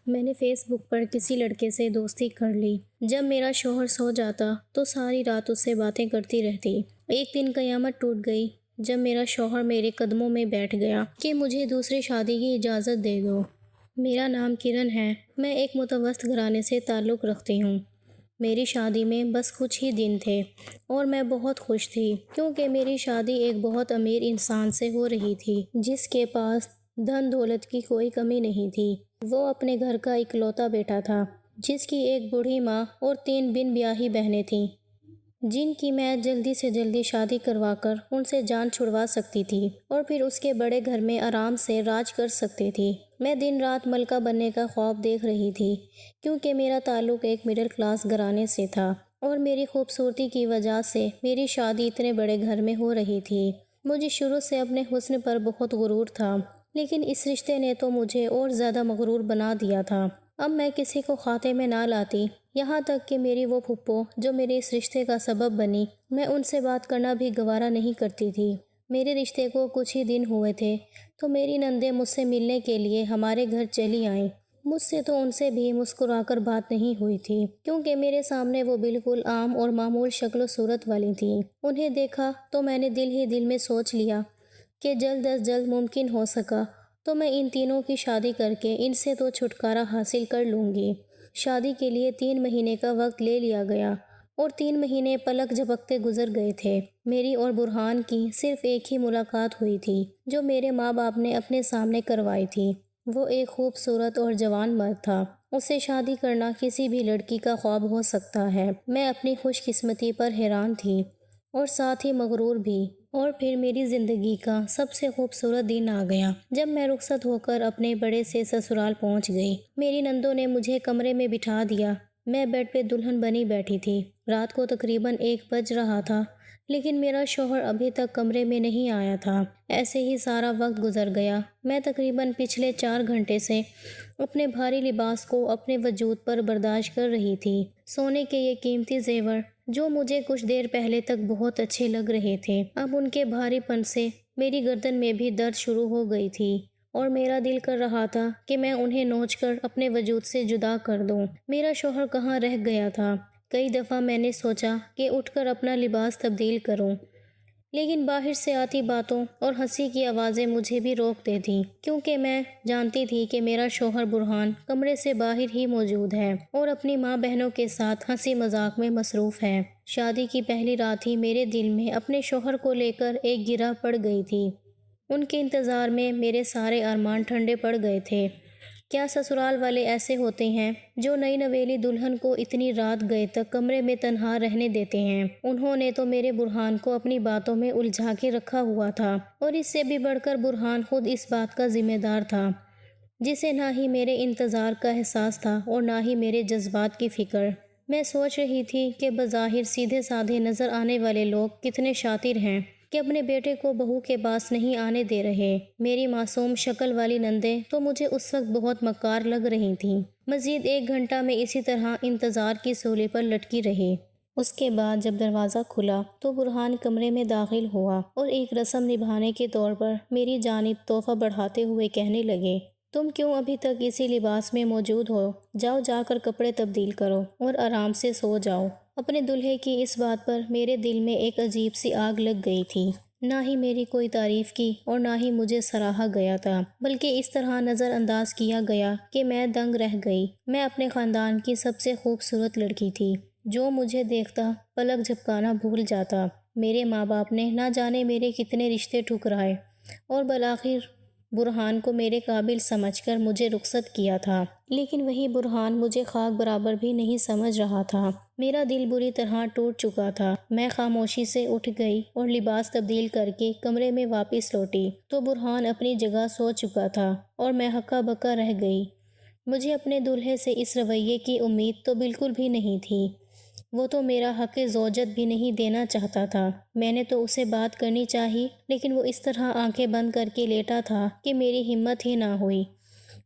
میں نے فیس بک پر کسی لڑکے سے دوستی کر لی۔ جب میرا شوہر سو جاتا تو ساری رات اس سے باتیں کرتی رہتی۔ ایک دن قیامت ٹوٹ گئی جب میرا شوہر میرے قدموں میں بیٹھ گیا کہ مجھے دوسری شادی کی اجازت دے دو۔ میرا نام کرن ہے، میں ایک متوسط گھرانے سے تعلق رکھتی ہوں۔ میری شادی میں بس کچھ ہی دن تھے اور میں بہت خوش تھی کیونکہ میری شادی ایک بہت امیر انسان سے ہو رہی تھی جس کے پاس دھن دولت کی کوئی کمی نہیں تھی۔ وہ اپنے گھر کا اکلوتا بیٹا تھا جس کی ایک بوڑھی ماں اور 3 بن بیاہی بہنیں تھیں جن کی میں جلدی سے جلدی شادی کروا کر ان سے جان چھڑوا سکتی تھی اور پھر اس کے بڑے گھر میں آرام سے راج کر سکتی تھی۔ میں دن رات ملکہ بننے کا خواب دیکھ رہی تھی کیونکہ میرا تعلق ایک مڈل کلاس گھرانے سے تھا اور میری خوبصورتی کی وجہ سے میری شادی اتنے بڑے گھر میں ہو رہی تھی۔ مجھے شروع سے اپنے حسن پر بہت غرور تھا لیکن اس رشتے نے تو مجھے اور زیادہ مغرور بنا دیا تھا۔ اب میں کسی کو کھاتے میں نہ لاتی، یہاں تک کہ میری وہ پھپھو جو میرے اس رشتے کا سبب بنی، میں ان سے بات کرنا بھی گوارا نہیں کرتی تھی۔ میرے رشتے کو کچھ ہی دن ہوئے تھے تو میری نندیں مجھ سے ملنے کے لیے ہمارے گھر چلی آئیں۔ مجھ سے تو ان سے بھی مسکرا کر بات نہیں ہوئی تھی کیونکہ میرے سامنے وہ بالکل عام اور معمول شکل و صورت والی تھیں۔ انہیں دیکھا تو میں نے دل ہی دل میں سوچ لیا کہ جلد از جلد ممکن ہو سکا تو میں ان تینوں کی شادی کر کے ان سے تو چھٹکارا حاصل کر لوں گی۔ شادی کے لیے 3 مہینے کا وقت لے لیا گیا اور 3 مہینے پلک جھپکتے گزر گئے تھے۔ میری اور برہان کی صرف ایک ہی ملاقات ہوئی تھی جو میرے ماں باپ نے اپنے سامنے کروائی تھی۔ وہ ایک خوبصورت اور جوان مرد تھا۔ اس سے شادی کرنا کسی بھی لڑکی کا خواب ہو سکتا ہے۔ میں اپنی خوش قسمتی پر حیران تھی اور ساتھ ہی مغرور بھی۔ اور پھر میری زندگی کا سب سے خوبصورت دن آ گیا جب میں رخصت ہو کر اپنے بڑے سے سسرال پہنچ گئی۔ میری نندوں نے مجھے کمرے میں بٹھا دیا۔ میں بیڈ پہ دلہن بنی بیٹھی تھی۔ رات کو تقریباً 1 بج رہا تھا لیکن میرا شوہر ابھی تک کمرے میں نہیں آیا تھا۔ ایسے ہی سارا وقت گزر گیا۔ میں تقریباً پچھلے 4 گھنٹے سے اپنے بھاری لباس کو اپنے وجود پر برداشت کر رہی تھی۔ سونے کے یہ قیمتی زیور جو مجھے کچھ دیر پہلے تک بہت اچھے لگ رہے تھے، اب ان کے بھاری پن سے میری گردن میں بھی درد شروع ہو گئی تھی اور میرا دل کر رہا تھا کہ میں انہیں نوچ کر اپنے وجود سے جدا کر دوں۔ میرا شوہر کہاں رہ گیا تھا؟ کئی دفعہ میں نے سوچا کہ اٹھ کر اپنا لباس تبدیل کروں لیکن باہر سے آتی باتوں اور ہنسی کی آوازیں مجھے بھی روک دیتیں کیونکہ میں جانتی تھی کہ میرا شوہر برہان کمرے سے باہر ہی موجود ہے اور اپنی ماں بہنوں کے ساتھ ہنسی مذاق میں مصروف ہے۔ شادی کی پہلی رات ہی میرے دل میں اپنے شوہر کو لے کر ایک گرہ پڑ گئی تھی۔ ان کے انتظار میں میرے سارے ارمان ٹھنڈے پڑ گئے تھے۔ کیا سسرال والے ایسے ہوتے ہیں جو نئی نویلی دلہن کو اتنی رات گئے تک کمرے میں تنہا رہنے دیتے ہیں؟ انہوں نے تو میرے برہان کو اپنی باتوں میں الجھا کے رکھا ہوا تھا اور اس سے بھی بڑھ کر برہان خود اس بات کا ذمہ دار تھا جسے نہ ہی میرے انتظار کا احساس تھا اور نہ ہی میرے جذبات کی فکر۔ میں سوچ رہی تھی کہ بظاہر سیدھے سادھے نظر آنے والے لوگ کتنے شاطر ہیں کہ اپنے بیٹے کو بہو کے پاس نہیں آنے دے رہے۔ میری معصوم شکل والی نندیں تو مجھے اس وقت بہت مکار لگ رہی تھیں۔ مزید 1 گھنٹہ میں اسی طرح انتظار کی سولی پر لٹکی رہی۔ اس کے بعد جب دروازہ کھلا تو برہان کمرے میں داخل ہوا اور ایک رسم نبھانے کے طور پر میری جانب تحفہ بڑھاتے ہوئے کہنے لگے، تم کیوں ابھی تک اسی لباس میں موجود ہو؟ جاؤ جا کر کپڑے تبدیل کرو اور آرام سے سو جاؤ۔ اپنے دلہے کی اس بات پر میرے دل میں ایک عجیب سی آگ لگ گئی تھی۔ نہ ہی میری کوئی تعریف کی اور نہ ہی مجھے سراہا گیا تھا بلکہ اس طرح نظر انداز کیا گیا کہ میں دنگ رہ گئی۔ میں اپنے خاندان کی سب سے خوبصورت لڑکی تھی جو مجھے دیکھتا پلک جھپکانا بھول جاتا۔ میرے ماں باپ نے نہ جانے میرے کتنے رشتے ٹھکرائے اور بالآخر برہان کو میرے قابل سمجھ کر مجھے رخصت کیا تھا، لیکن وہی برہان مجھے خاک برابر بھی نہیں سمجھ رہا تھا۔ میرا دل بری طرح ٹوٹ چکا تھا۔ میں خاموشی سے اٹھ گئی اور لباس تبدیل کر کے کمرے میں واپس لوٹی تو برہان اپنی جگہ سو چکا تھا اور میں ہکا بکا رہ گئی۔ مجھے اپنے دلہے سے اس رویے کی امید تو بالکل بھی نہیں تھی۔ وہ تو میرا حق زوجت بھی نہیں دینا چاہتا تھا۔ میں نے تو اسے بات کرنی چاہی لیکن وہ اس طرح آنکھیں بند کر کے لیٹا تھا کہ میری ہمت ہی نہ ہوئی۔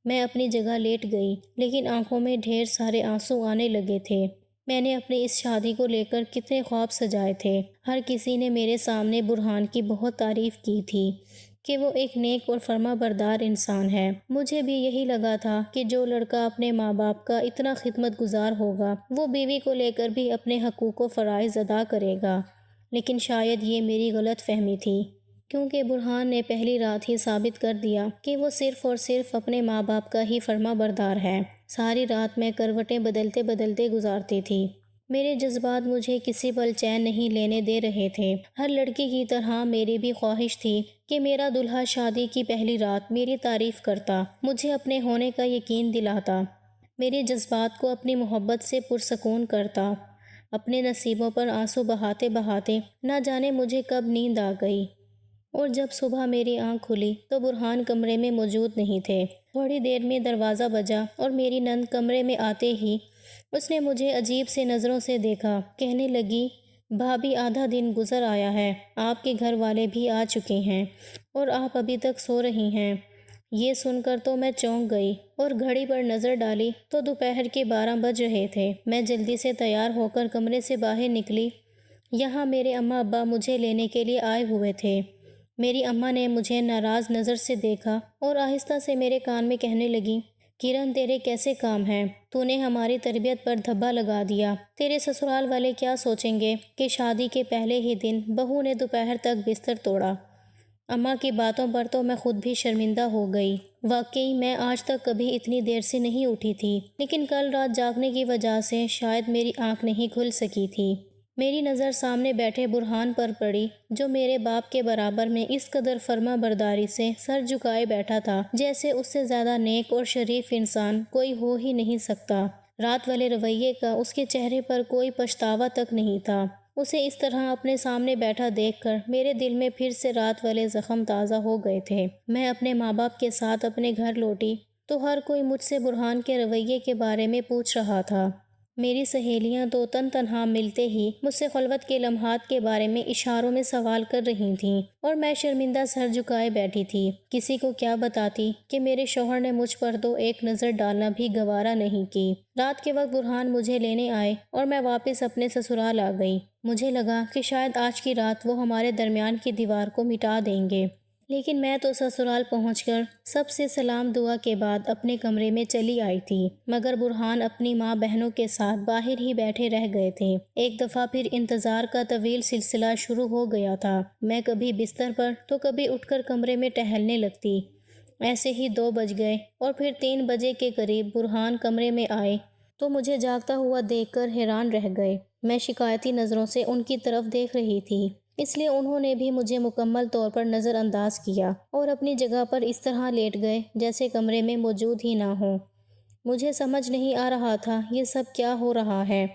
میں اپنی جگہ لیٹ گئی لیکن آنکھوں میں ڈھیر سارے آنسو آنے لگے تھے۔ میں نے اپنی اس شادی کو لے کر کتنے خواب سجائے تھے۔ ہر کسی نے میرے سامنے برہان کی بہت تعریف کی تھی کہ وہ ایک نیک اور فرما بردار انسان ہے۔ مجھے بھی یہی لگا تھا کہ جو لڑکا اپنے ماں باپ کا اتنا خدمت گزار ہوگا وہ بیوی کو لے کر بھی اپنے حقوق و فرائض ادا کرے گا، لیکن شاید یہ میری غلط فہمی تھی، کیونکہ برہان نے پہلی رات ہی ثابت کر دیا کہ وہ صرف اور صرف اپنے ماں باپ کا ہی فرما بردار ہے۔ ساری رات میں کروٹیں بدلتے بدلتے گزارتی تھی۔ میرے جذبات مجھے کسی پل چین نہیں لینے دے رہے تھے۔ ہر لڑکی کی طرح میری بھی خواہش تھی کہ میرا دلہا شادی کی پہلی رات میری تعریف کرتا، مجھے اپنے ہونے کا یقین دلاتا، میرے جذبات کو اپنی محبت سے پرسکون کرتا۔ اپنے نصیبوں پر آنسو بہاتے بہاتے نہ جانے مجھے کب نیند آ گئی، اور جب صبح میری آنکھ کھلی تو برہان کمرے میں موجود نہیں تھے۔ تھوڑی دیر میں دروازہ بجا اور میری نند کمرے میں آتے ہی اس نے مجھے عجیب سے نظروں سے دیکھا۔ کہنے لگی، بھابھی آدھا دن گزر آیا ہے، آپ کے گھر والے بھی آ چکے ہیں اور آپ ابھی تک سو رہی ہیں۔ یہ سن کر تو میں چونک گئی اور گھڑی پر نظر ڈالی تو دوپہر کے 12 بج رہے تھے۔ میں جلدی سے تیار ہو کر کمرے سے باہر نکلی۔ یہاں میرے اماں ابا مجھے لینے کے لیے آئے ہوئے تھے۔ میری اماں نے مجھے ناراض نظر سے دیکھا اور آہستہ سے میرے کان میں کہنے لگی، کرن تیرے کیسے کام ہیں؟ تو نے ہماری تربیت پر دھبا لگا دیا۔ تیرے سسرال والے کیا سوچیں گے کہ شادی کے پہلے ہی دن بہو نے دوپہر تک بستر توڑا۔ اماں کی باتوں پر تو میں خود بھی شرمندہ ہو گئی۔ واقعی میں آج تک کبھی اتنی دیر سے نہیں اٹھی تھی، لیکن کل رات جاگنے کی وجہ سے شاید میری آنکھ نہیں کھل سکی تھی۔ میری نظر سامنے بیٹھے برہان پر پڑی، جو میرے باپ کے برابر میں اس قدر فرما برداری سے سر جھکائے بیٹھا تھا جیسے اس سے زیادہ نیک اور شریف انسان کوئی ہو ہی نہیں سکتا۔ رات والے رویے کا اس کے چہرے پر کوئی پچھتاوا تک نہیں تھا۔ اسے اس طرح اپنے سامنے بیٹھا دیکھ کر میرے دل میں پھر سے رات والے زخم تازہ ہو گئے تھے۔ میں اپنے ماں باپ کے ساتھ اپنے گھر لوٹی تو ہر کوئی مجھ سے برہان کے رویے کے بارے میں پوچھ رہا تھا۔ میری سہیلیاں تو تنہا ملتے ہی مجھ سے خلوت کے لمحات کے بارے میں اشاروں میں سوال کر رہی تھیں اور میں شرمندہ سر جھکائے بیٹھی تھی۔ کسی کو کیا بتاتی کہ میرے شوہر نے مجھ پر تو ایک نظر ڈالنا بھی گوارا نہیں کی۔ رات کے وقت برہان مجھے لینے آئے اور میں واپس اپنے سسرال آ گئی۔ مجھے لگا کہ شاید آج کی رات وہ ہمارے درمیان کی دیوار کو مٹا دیں گے، لیکن میں تو سسرال پہنچ کر سب سے سلام دعا کے بعد اپنے کمرے میں چلی آئی تھی، مگر برہان اپنی ماں بہنوں کے ساتھ باہر ہی بیٹھے رہ گئے تھے۔ ایک دفعہ پھر انتظار کا طویل سلسلہ شروع ہو گیا تھا۔ میں کبھی بستر پر تو کبھی اٹھ کر کمرے میں ٹہلنے لگتی۔ ایسے ہی 2 بج گئے اور پھر 3 بجے کے قریب برہان کمرے میں آئے تو مجھے جاگتا ہوا دیکھ کر حیران رہ گئے۔ میں شکایتی نظروں سے ان کی طرف دیکھ رہی تھی، اس لیے انہوں نے بھی مجھے مکمل طور پر نظر انداز کیا اور اپنی جگہ پر اس طرح لیٹ گئے جیسے کمرے میں موجود ہی نہ ہوں۔ مجھے سمجھ نہیں آ رہا تھا یہ سب کیا ہو رہا ہے۔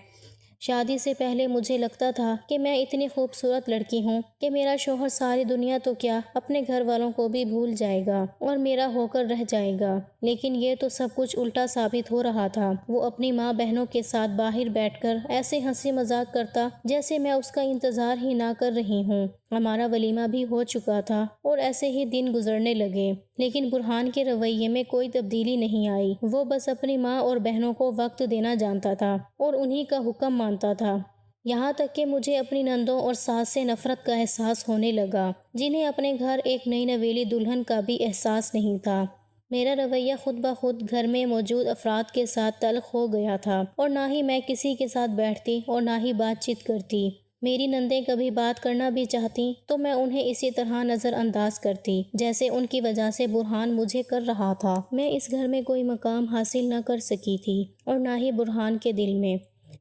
شادی سے پہلے مجھے لگتا تھا کہ میں اتنی خوبصورت لڑکی ہوں کہ میرا شوہر ساری دنیا تو کیا اپنے گھر والوں کو بھی بھول جائے گا اور میرا ہو کر رہ جائے گا، لیکن یہ تو سب کچھ الٹا ثابت ہو رہا تھا۔ وہ اپنی ماں بہنوں کے ساتھ باہر بیٹھ کر ایسے ہنسی مذاق کرتا جیسے میں اس کا انتظار ہی نہ کر رہی ہوں۔ ہمارا ولیمہ بھی ہو چکا تھا اور ایسے ہی دن گزرنے لگے، لیکن برہان کے رویے میں کوئی تبدیلی نہیں آئی۔ وہ بس اپنی ماں اور بہنوں کو وقت دینا جانتا تھا اور انہی کا حکم مانتا تھا، یہاں تک کہ مجھے اپنی نندوں اور ساس سے نفرت کا احساس ہونے لگا، جنہیں اپنے گھر ایک نئی نویلی دلہن کا بھی احساس نہیں تھا۔ میرا رویہ خود بخود گھر میں موجود افراد کے ساتھ تلخ ہو گیا تھا اور نہ ہی میں کسی کے ساتھ بیٹھتی اور نہ ہی بات چیت کرتی۔ میری نندیں کبھی بات کرنا بھی چاہتی تو میں انہیں اسی طرح نظر انداز کرتی جیسے ان کی وجہ سے برہان مجھے کر رہا تھا۔ میں اس گھر میں کوئی مقام حاصل نہ کر سکی تھی اور نہ ہی برہان کے دل میں۔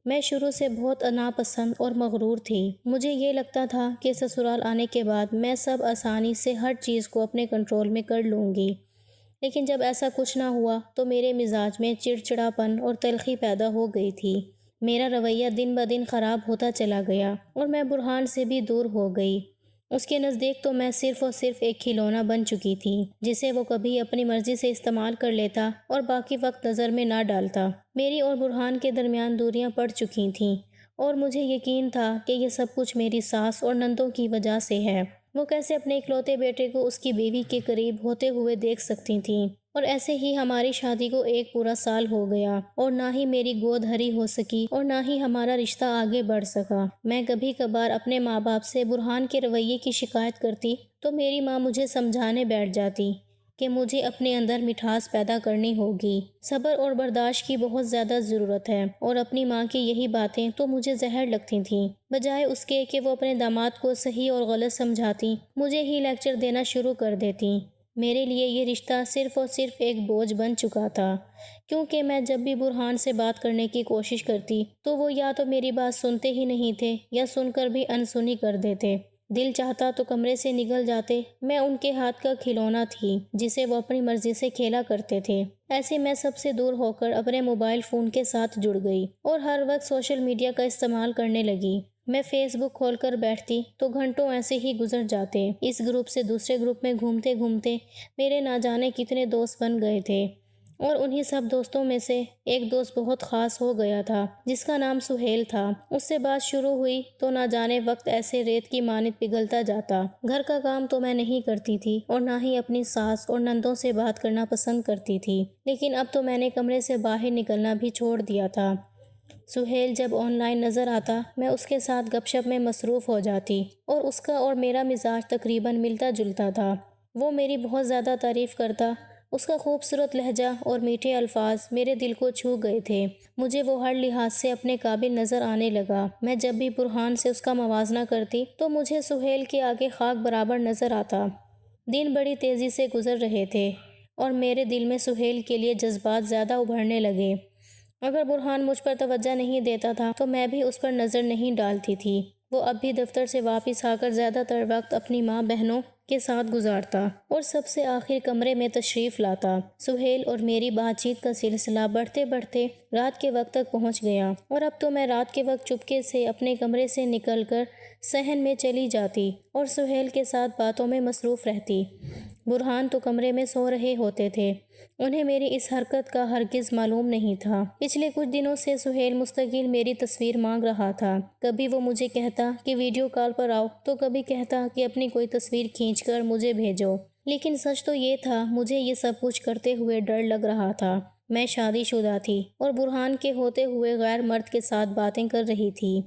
میں شروع سے بہت ناپسند اور مغرور تھی۔ مجھے یہ لگتا تھا کہ سسرال آنے کے بعد میں سب آسانی سے ہر چیز کو اپنے کنٹرول میں کر لوں گی، لیکن جب ایسا کچھ نہ ہوا تو میرے مزاج میں چڑچڑاپن اور تلخی پیدا ہو گئی تھی۔ میرا رویہ دن بدن خراب ہوتا چلا گیا اور میں برہان سے بھی دور ہو گئی۔ اس کے نزدیک تو میں صرف اور صرف ایک کھلونا بن چکی تھی جسے وہ کبھی اپنی مرضی سے استعمال کر لیتا اور باقی وقت نظر میں نہ ڈالتا۔ میری اور برہان کے درمیان دوریاں پڑ چکی تھیں اور مجھے یقین تھا کہ یہ سب کچھ میری ساس اور نندوں کی وجہ سے ہے۔ وہ کیسے اپنے اکلوتے بیٹے کو اس کی بیوی کے قریب ہوتے ہوئے دیکھ سکتی تھیں؟ اور ایسے ہی ہماری شادی کو ایک پورا سال ہو گیا اور نہ ہی میری گود ہری ہو سکی اور نہ ہی ہمارا رشتہ آگے بڑھ سکا۔ میں کبھی کبھار اپنے ماں باپ سے برہان کے رویے کی شکایت کرتی تو میری ماں مجھے سمجھانے بیٹھ جاتی کہ مجھے اپنے اندر مٹھاس پیدا کرنی ہوگی، صبر اور برداشت کی بہت زیادہ ضرورت ہے، اور اپنی ماں کی یہی باتیں تو مجھے زہر لگتی تھیں۔ بجائے اس کے کہ وہ اپنے داماد کو صحیح اور غلط سمجھاتی، مجھے ہی لیکچر دینا شروع کر دیتی۔ میرے لیے یہ رشتہ صرف اور صرف ایک بوجھ بن چکا تھا، کیونکہ میں جب بھی برہان سے بات کرنے کی کوشش کرتی تو وہ یا تو میری بات سنتے ہی نہیں تھے یا سن کر بھی انسنی کر دیتے۔ دل چاہتا تو کمرے سے نکل جاتے۔ میں ان کے ہاتھ کا کھلونا تھی جسے وہ اپنی مرضی سے کھیلا کرتے تھے۔ ایسے میں سب سے دور ہو کر اپنے موبائل فون کے ساتھ جڑ گئی اور ہر وقت سوشل میڈیا کا استعمال کرنے لگی۔ میں فیس بک کھول کر بیٹھتی تو گھنٹوں ایسے ہی گزر جاتے۔ اس گروپ سے دوسرے گروپ میں گھومتے گھومتے میرے نہ جانے کتنے دوست بن گئے تھے، اور انہی سب دوستوں میں سے ایک دوست بہت خاص ہو گیا تھا جس کا نام سہیل تھا۔ اس سے بات شروع ہوئی تو نہ جانے وقت ایسے ریت کی مانند پگھلتا جاتا۔ گھر کا کام تو میں نہیں کرتی تھی اور نہ ہی اپنی ساس اور نندوں سے بات کرنا پسند کرتی تھی، لیکن اب تو میں نے کمرے سے باہر نکلنا بھی چھوڑ دیا تھا۔ سہیل جب آن لائن نظر آتا میں اس کے ساتھ گپ شپ میں مصروف ہو جاتی، اور اس کا اور میرا مزاج تقریباً ملتا جلتا تھا۔ وہ میری بہت زیادہ تعریف کرتا۔ اس کا خوبصورت لہجہ اور میٹھے الفاظ میرے دل کو چھو گئے تھے۔ مجھے وہ ہر لحاظ سے اپنے قابل نظر آنے لگا۔ میں جب بھی برہان سے اس کا موازنہ کرتی تو مجھے سہیل کے آگے خاک برابر نظر آتا۔ دن بڑی تیزی سے گزر رہے تھے اور میرے دل میں سہیل کے لیے جذبات زیادہ ابھرنے لگے۔ اگر برہان مجھ پر توجہ نہیں دیتا تھا تو میں بھی اس پر نظر نہیں ڈالتی تھی۔ وہ اب بھی دفتر سے واپس آ کر زیادہ تر وقت اپنی ماں بہنوں کے ساتھ گزارتا اور سب سے آخر کمرے میں تشریف لاتا۔ سہیل اور میری بات چیت کا سلسلہ بڑھتے بڑھتے رات کے وقت تک پہنچ گیا، اور اب تو میں رات کے وقت چپکے سے اپنے کمرے سے نکل کر صحن میں چلی جاتی اور سہیل کے ساتھ باتوں میں مصروف رہتی۔ برہان تو کمرے میں سو رہے ہوتے تھے۔ انہیں میری اس حرکت کا ہرگز معلوم نہیں تھا۔ پچھلے کچھ دنوں سے سہیل مستقل میری تصویر مانگ رہا تھا۔ کبھی وہ مجھے کہتا کہ ویڈیو کال پر آؤ تو کبھی کہتا کہ اپنی کوئی تصویر کھینچ کر مجھے بھیجو، لیکن سچ تو یہ تھا مجھے یہ سب کچھ کرتے ہوئے ڈر لگ رہا تھا۔ میں شادی شدہ تھی اور برہان کے ہوتے ہوئے غیر مرد کے ساتھ باتیں کر رہی تھی،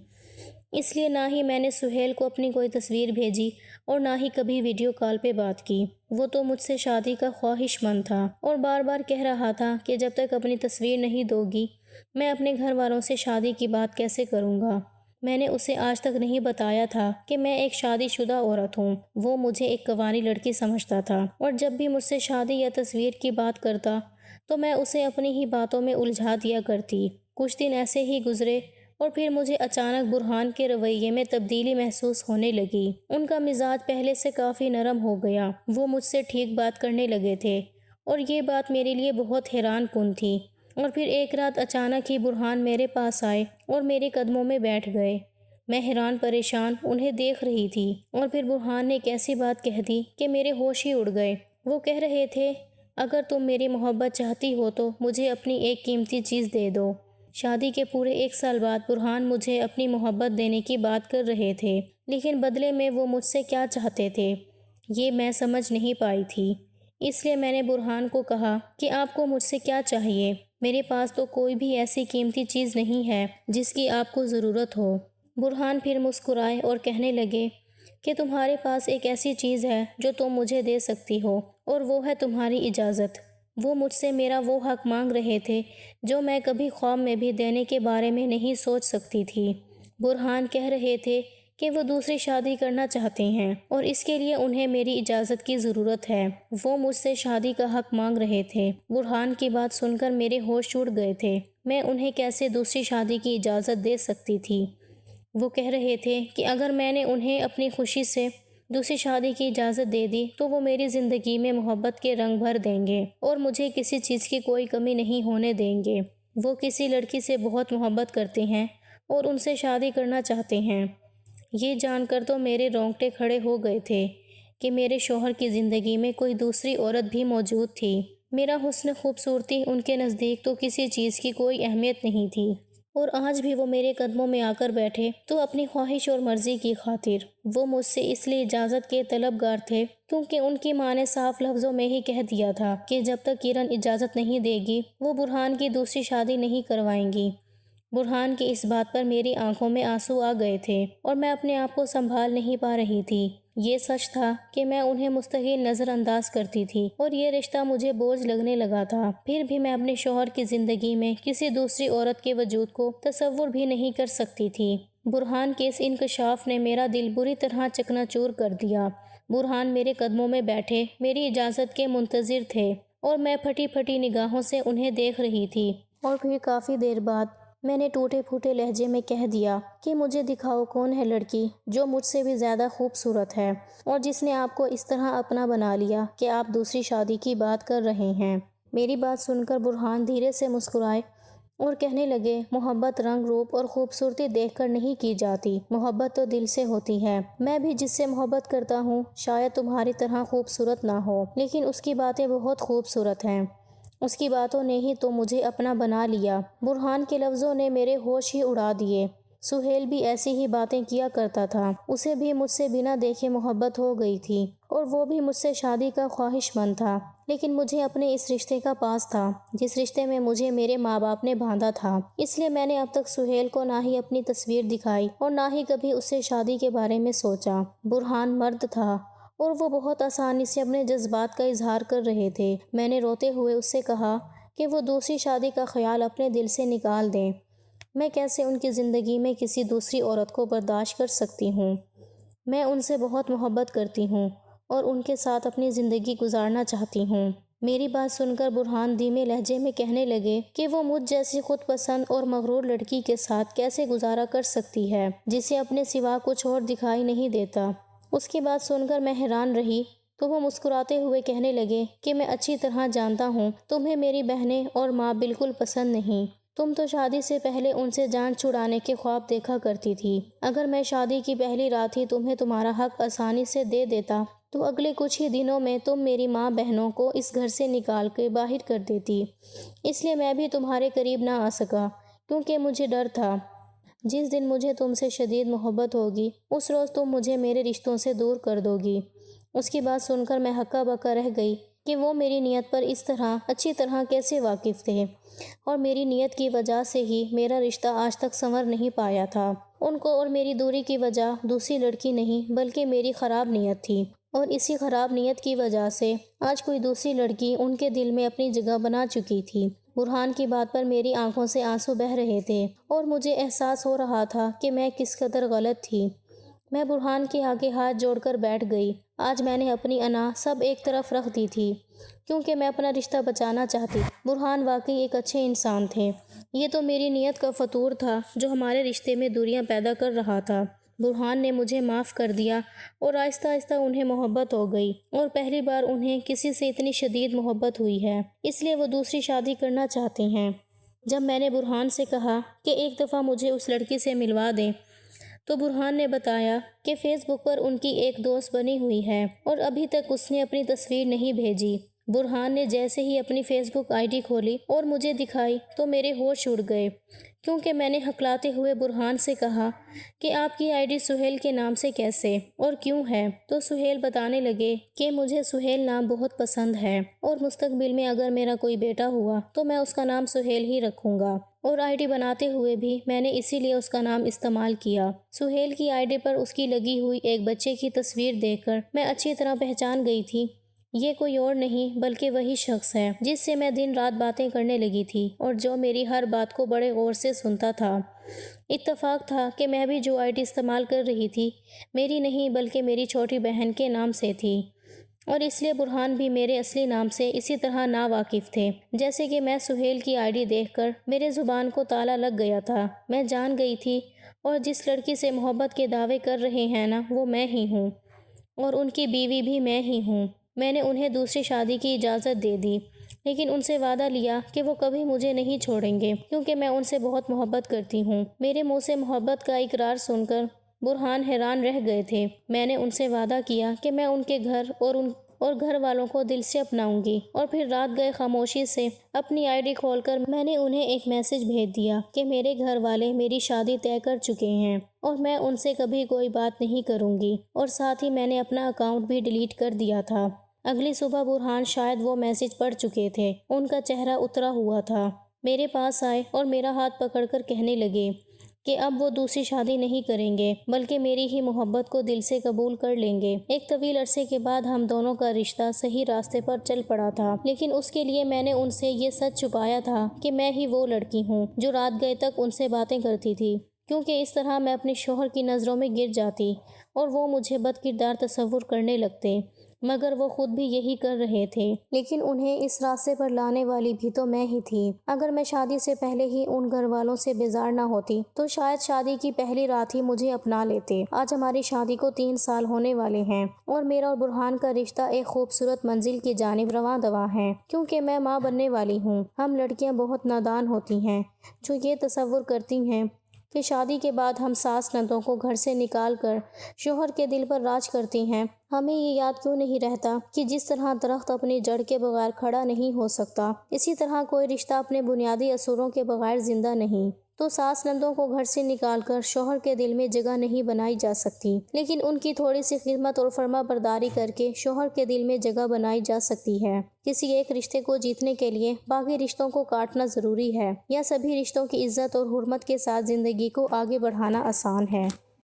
اس لیے نہ ہی میں نے سہیل کو اپنی کوئی تصویر بھیجی اور نہ ہی کبھی ویڈیو کال پہ بات کی۔ وہ تو مجھ سے شادی کا خواہش مند تھا اور بار بار کہہ رہا تھا کہ جب تک اپنی تصویر نہیں دو گی میں اپنے گھر والوں سے شادی کی بات کیسے کروں گا۔ میں نے اسے آج تک نہیں بتایا تھا کہ میں ایک شادی شدہ عورت ہوں۔ وہ مجھے ایک کنواری لڑکی سمجھتا تھا، اور جب بھی مجھ سے شادی یا تصویر کی بات کرتا تو میں اسے اپنی ہی باتوں میں الجھا دیا کرتی۔ کچھ دن ایسے ہی گزرے اور پھر مجھے اچانک برہان کے رویے میں تبدیلی محسوس ہونے لگی۔ ان کا مزاج پہلے سے کافی نرم ہو گیا۔ وہ مجھ سے ٹھیک بات کرنے لگے تھے اور یہ بات میرے لیے بہت حیران کن تھی۔ اور پھر ایک رات اچانک ہی برہان میرے پاس آئے اور میرے قدموں میں بیٹھ گئے۔ میں حیران پریشان انہیں دیکھ رہی تھی، اور پھر برہان نے ایک ایسی بات کہہ دی کہ میرے ہوش ہی اڑ گئے۔ وہ کہہ رہے تھے، اگر تم میری محبت چاہتی ہو تو مجھے اپنی ایک قیمتی چیز دے دو۔ شادی کے پورے 1 سال بعد برہان مجھے اپنی محبت دینے کی بات کر رہے تھے، لیکن بدلے میں وہ مجھ سے کیا چاہتے تھے یہ میں سمجھ نہیں پائی تھی۔ اس لیے میں نے برہان کو کہا کہ آپ کو مجھ سے کیا چاہیے؟ میرے پاس تو کوئی بھی ایسی قیمتی چیز نہیں ہے جس کی آپ کو ضرورت ہو۔ برہان پھر مسکرائے اور کہنے لگے کہ تمہارے پاس ایک ایسی چیز ہے جو تم مجھے دے سکتی ہو، اور وہ ہے تمہاری اجازت۔ وہ مجھ سے میرا وہ حق مانگ رہے تھے جو میں کبھی خواب میں بھی دینے کے بارے میں نہیں سوچ سکتی تھی۔ برہان کہہ رہے تھے کہ وہ دوسری شادی کرنا چاہتے ہیں اور اس کے لیے انہیں میری اجازت کی ضرورت ہے۔ وہ مجھ سے شادی کا حق مانگ رہے تھے۔ برہان کی بات سن کر میرے ہوش اڑ گئے تھے۔ میں انہیں کیسے دوسری شادی کی اجازت دے سکتی تھی؟ وہ کہہ رہے تھے کہ اگر میں نے انہیں اپنی خوشی سے دوسری شادی کی اجازت دے دی تو وہ میری زندگی میں محبت کے رنگ بھر دیں گے اور مجھے کسی چیز کی کوئی کمی نہیں ہونے دیں گے۔ وہ کسی لڑکی سے بہت محبت کرتے ہیں اور ان سے شادی کرنا چاہتے ہیں۔ یہ جان کر تو میرے رونگٹے کھڑے ہو گئے تھے کہ میرے شوہر کی زندگی میں کوئی دوسری عورت بھی موجود تھی۔ میرا حسن خوبصورتی ان کے نزدیک تو کسی چیز کی کوئی اہمیت نہیں تھی، اور آج بھی وہ میرے قدموں میں آ کر بیٹھے تو اپنی خواہش اور مرضی کی خاطر وہ مجھ سے اس لیے اجازت کے طلبگار تھے کیونکہ ان کی ماں نے صاف لفظوں میں ہی کہہ دیا تھا کہ جب تک کرن اجازت نہیں دے گی وہ برہان کی دوسری شادی نہیں کروائیں گی۔ برہان کی اس بات پر میری آنکھوں میں آنسو آ گئے تھے اور میں اپنے آپ کو سنبھال نہیں پا رہی تھی۔ یہ سچ تھا کہ میں انہیں مستقل نظر انداز کرتی تھی اور یہ رشتہ مجھے بوجھ لگنے لگا تھا۔ پھر بھی میں اپنے شوہر کی زندگی میں کسی دوسری عورت کے وجود کو تصور بھی نہیں کر سکتی تھی۔ برہان کے اس انکشاف نے میرا دل بری طرح چکنا چور کر دیا۔ برہان میرے قدموں میں بیٹھے میری اجازت کے منتظر تھے اور میں پھٹی پھٹی نگاہوں سے انہیں دیکھ رہی تھی۔ اور پھر کافی دیر بعد میں نے ٹوٹے پھوٹے لہجے میں کہہ دیا کہ مجھے دکھاؤ کون ہے لڑکی جو مجھ سے بھی زیادہ خوبصورت ہے اور جس نے آپ کو اس طرح اپنا بنا لیا کہ آپ دوسری شادی کی بات کر رہے ہیں۔ میری بات سن کر برہان دھیرے سے مسکرائے اور کہنے لگے، محبت رنگ روپ اور خوبصورتی دیکھ کر نہیں کی جاتی، محبت تو دل سے ہوتی ہے۔ میں بھی جس سے محبت کرتا ہوں شاید تمہاری طرح خوبصورت نہ ہو لیکن اس کی باتیں بہت خوبصورت ہیں، اس کی باتوں نے ہی تو مجھے اپنا بنا لیا۔ برہان کے لفظوں نے میرے ہوش ہی اڑا دیے۔ سہیل بھی ایسی ہی باتیں کیا کرتا تھا، اسے بھی مجھ سے بنا دیکھے محبت ہو گئی تھی اور وہ بھی مجھ سے شادی کا خواہش مند تھا، لیکن مجھے اپنے اس رشتے کا پاس تھا جس رشتے میں مجھے میرے ماں باپ نے باندھا تھا۔ اس لیے میں نے اب تک سہیل کو نہ ہی اپنی تصویر دکھائی اور نہ ہی کبھی اس سے شادی کے بارے میں سوچا۔ برہان مرد تھا اور وہ بہت آسانی سے اپنے جذبات کا اظہار کر رہے تھے۔ میں نے روتے ہوئے اس سے کہا کہ وہ دوسری شادی کا خیال اپنے دل سے نکال دیں۔ میں کیسے ان کی زندگی میں کسی دوسری عورت کو برداشت کر سکتی ہوں؟ میں ان سے بہت محبت کرتی ہوں اور ان کے ساتھ اپنی زندگی گزارنا چاہتی ہوں۔ میری بات سن کر برہان دھیمے لہجے میں کہنے لگے کہ وہ مجھ جیسی خود پسند اور مغرور لڑکی کے ساتھ کیسے گزارا کر سکتی ہے جسے اپنے سوا کچھ اور دکھائی نہیں دیتا۔ اس کی بات سن کر میں حیران رہی تو وہ مسکراتے ہوئے کہنے لگے کہ میں اچھی طرح جانتا ہوں تمہیں میری بہنیں اور ماں بالکل پسند نہیں، تم تو شادی سے پہلے ان سے جان چھڑانے کے خواب دیکھا کرتی تھی۔ اگر میں شادی کی پہلی رات ہی تمہیں تمہارا حق آسانی سے دے دیتا تو اگلے کچھ ہی دنوں میں تم میری ماں بہنوں کو اس گھر سے نکال کے باہر کر دیتی۔ اس لیے میں بھی تمہارے قریب نہ آ سکا کیونکہ مجھے ڈر تھا جس دن مجھے تم سے شدید محبت ہوگی اس روز تم مجھے میرے رشتوں سے دور کر دو گی۔ اس کی بات سن کر میں ہکا بکا رہ گئی کہ وہ میری نیت پر اس طرح اچھی طرح کیسے واقف تھے اور میری نیت کی وجہ سے ہی میرا رشتہ آج تک سنور نہیں پایا تھا۔ ان کو اور میری دوری کی وجہ دوسری لڑکی نہیں بلکہ میری خراب نیت تھی اور اسی خراب نیت کی وجہ سے آج کوئی دوسری لڑکی ان کے دل میں اپنی جگہ بنا چکی تھی۔ برہان کی بات پر میری آنکھوں سے آنسو بہہ رہے تھے اور مجھے احساس ہو رہا تھا کہ میں کس قدر غلط تھی۔ میں برہان کے آگے ہاتھ جوڑ کر بیٹھ گئی۔ آج میں نے اپنی انا سب ایک طرف رکھ دی تھی کیونکہ میں اپنا رشتہ بچانا چاہتی۔ برہان واقعی ایک اچھے انسان تھے۔ یہ تو میری نیت کا فطور تھا جو ہمارے رشتے میں دوریاں پیدا کر رہا تھا۔ برہان نے مجھے معاف کر دیا اور آہستہ آہستہ انہیں محبت ہو گئی اور پہلی بار انہیں کسی سے اتنی شدید محبت ہوئی ہے، اس لیے وہ دوسری شادی کرنا چاہتے ہیں۔ جب میں نے برہان سے کہا کہ ایک دفعہ مجھے اس لڑکی سے ملوا دیں تو برہان نے بتایا کہ فیس بک پر ان کی ایک دوست بنی ہوئی ہے اور ابھی تک اس نے اپنی تصویر نہیں بھیجی۔ برہان نے جیسے ہی اپنی فیس بک آئی ڈی کھولی اور مجھے دکھائی تو میرے ہوش اڑ گئے کیونکہ میں نے ہکلاتے ہوئے برہان سے کہا کہ آپ کی آئی ڈی سہیل کے نام سے کیسے اور کیوں ہے؟ تو سہیل بتانے لگے کہ مجھے سہیل نام بہت پسند ہے اور مستقبل میں اگر میرا کوئی بیٹا ہوا تو میں اس کا نام سہیل ہی رکھوں گا، اور آئی ڈی بناتے ہوئے بھی میں نے اسی لیے اس کا نام استعمال کیا۔ سہیل کی آئی ڈی پر اس کی لگی ہوئی ایک بچے کی تصویر دیکھ کر میں اچھی طرح پہچان گئی تھی یہ کوئی اور نہیں بلکہ وہی شخص ہے جس سے میں دن رات باتیں کرنے لگی تھی اور جو میری ہر بات کو بڑے غور سے سنتا تھا۔ اتفاق تھا کہ میں بھی جو آئی ڈی استعمال کر رہی تھی میری نہیں بلکہ میری چھوٹی بہن کے نام سے تھی، اور اس لیے برہان بھی میرے اصلی نام سے اسی طرح ناواقف تھے۔ جیسے کہ میں سہیل کی آئی ڈی دیکھ کر میرے زبان کو تالا لگ گیا تھا، میں جان گئی تھی اور جس لڑکی سے محبت کے دعوے کر رہے ہیں نا وہ میں ہی ہوں اور ان کی بیوی بھی میں ہی ہوں۔ میں نے انہیں دوسری شادی کی اجازت دے دی لیکن ان سے وعدہ لیا کہ وہ کبھی مجھے نہیں چھوڑیں گے کیونکہ میں ان سے بہت محبت کرتی ہوں۔ میرے منہ سے محبت کا اقرار سن کر برہان حیران رہ گئے تھے۔ میں نے ان سے وعدہ کیا کہ میں ان کے گھر اور ان اور گھر والوں کو دل سے اپناؤں گی۔ اور پھر رات گئے خاموشی سے اپنی آئی ڈی کھول کر میں نے انہیں ایک میسج بھیج دیا کہ میرے گھر والے میری شادی طے کر چکے ہیں اور میں ان سے کبھی کوئی بات نہیں کروں گی، اور ساتھ ہی میں نے اپنا اکاؤنٹ بھی ڈیلیٹ کر دیا تھا۔ اگلی صبح برہان شاید وہ میسج پڑھ چکے تھے، ان کا چہرہ اترا ہوا تھا، میرے پاس آئے اور میرا ہاتھ پکڑ کر کہنے لگے کہ اب وہ دوسری شادی نہیں کریں گے بلکہ میری ہی محبت کو دل سے قبول کر لیں گے۔ ایک طویل عرصے کے بعد ہم دونوں کا رشتہ صحیح راستے پر چل پڑا تھا، لیکن اس کے لیے میں نے ان سے یہ سچ چھپایا تھا کہ میں ہی وہ لڑکی ہوں جو رات گئے تک ان سے باتیں کرتی تھی، کیونکہ اس طرح میں اپنے شوہر کی نظروں میں گر جاتی اور وہ مجھے بد کردار تصور کرنے لگتے، مگر وہ خود بھی یہی کر رہے تھے، لیکن انہیں اس راستے پر لانے والی بھی تو میں ہی تھی۔ اگر میں شادی سے پہلے ہی ان گھر والوں سے بیزار نہ ہوتی تو شاید شادی کی پہلی رات ہی مجھے اپنا لیتے۔ آج ہماری شادی کو 3 سال ہونے والے ہیں اور میرا اور برہان کا رشتہ ایک خوبصورت منزل کی جانب رواں دواں ہے، کیونکہ میں ماں بننے والی ہوں۔ ہم لڑکیاں بہت نادان ہوتی ہیں جو یہ تصور کرتی ہیں کہ شادی کے بعد ہم ساس نندوں کو گھر سے نکال کر شوہر کے دل پر راج کرتی ہیں۔ ہمیں یہ یاد کیوں نہیں رہتا کہ جس طرح درخت اپنی جڑ کے بغیر کھڑا نہیں ہو سکتا، اسی طرح کوئی رشتہ اپنے بنیادی اصولوں کے بغیر زندہ نہیں۔ تو ساس نندوں کو گھر سے نکال کر شوہر کے دل میں جگہ نہیں بنائی جا سکتی، لیکن ان کی تھوڑی سی خدمت اور فرما برداری کر کے شوہر کے دل میں جگہ بنائی جا سکتی ہے۔ کسی ایک رشتے کو جیتنے کے لیے باقی رشتوں کو کاٹنا ضروری ہے، یا سبھی رشتوں کی عزت اور حرمت کے ساتھ زندگی کو آگے بڑھانا آسان ہے؟